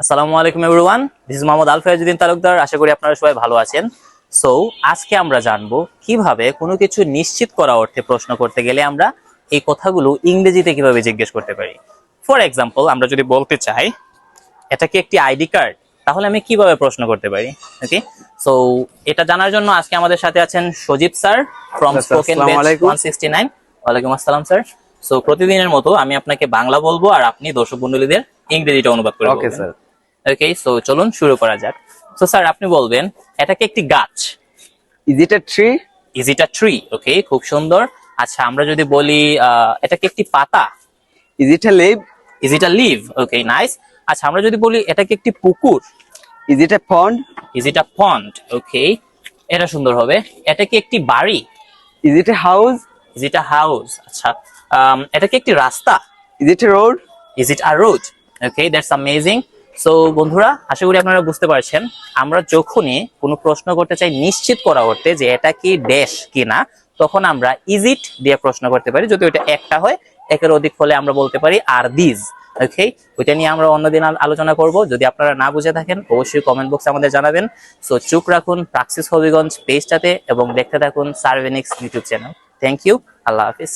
আসসালামু আলাইকুম everyone, this is Mohammad আল ফয়াজউদ্দিন তালুকদার। আশা করি আপনারা সবাই ভালো আছেন। সো আজকে আমরা জানবো কিভাবে কোনো কিছু নিশ্চিত করা অর্থে প্রশ্ন করতে গেলে আমরা এই কথাগুলো ইংরেজিতে কিভাবে জিজ্ঞেস করতে পারি। ফর এক্সাম্পল, আমরা যদি বলতে চাই এটা কি একটি আইডি কার্ড, তাহলে আমি কিভাবে প্রশ্ন করতে পারি। ওকে, সো এটা জানার জন্য আজকে আমাদের সাথে আছেন সজীব স্যার ফ্রম স্পোকেন বেচ 169। ওয়ালাইকুম আসসালাম স্যার। সো প্রতিদিনের মতো আমি আপনাকে বাংলা বলবো আর আপনি দর্শক মণ্ডলীদের ইংরেজিটা অনুবাদ করে ওকে বলবেন। স্যার। ওকে, সো চলুন শুরু করা যাক। সো স্যার আপনি বলবেন এটা কি একটি গাছ। Is it a tree? Is it a tree? Okay, খুব সুন্দর। আচ্ছা, আমরা যদি বলি এটা কি একটি পাতা। Is it a leaf? Is it a leaf? Okay, nice. আচ্ছা, আমরা যদি বলি এটা কি একটি পুকুর। Is it A pond? Is it আ পন্ড? ওকে, এটা সুন্দর হবে। এটা কি একটি বাড়ি। Is it a house? Is it a house? আচ্ছা, এটা কি একটি রাস্তা। Is it A road? Is it a road? Okay, that's amazing. So বন্ধুরা, আশা করি আপনারা বুঝতে পারছেন আমরা যখনই কোনো প্রশ্ন করতে চাই নিশ্চিত করা অর্থে যে এটা কি ড্যাশ কিনা, তখন আমরা ইজ ইট দিয়ে প্রশ্ন করতে পারি। যদি ওইটা একটা হয়, একের অধিক হলে আমরা বলতে পারি আর দিস। ওকে, ওইটা নিয়ে আমরা অন্যদিন আলোচনা করব। যদি আপনারা না বুঝে থাকেন অবশ্যই কমেন্ট বক্সে আমাদের জানাবেন। সো চোখ রাখুন প্রাক্সিস হবিগঞ্জ পেজটাতে এবং দেখতে থাকুন Servenix YouTube channel. Thank you, আল্লাহ হাফিজ।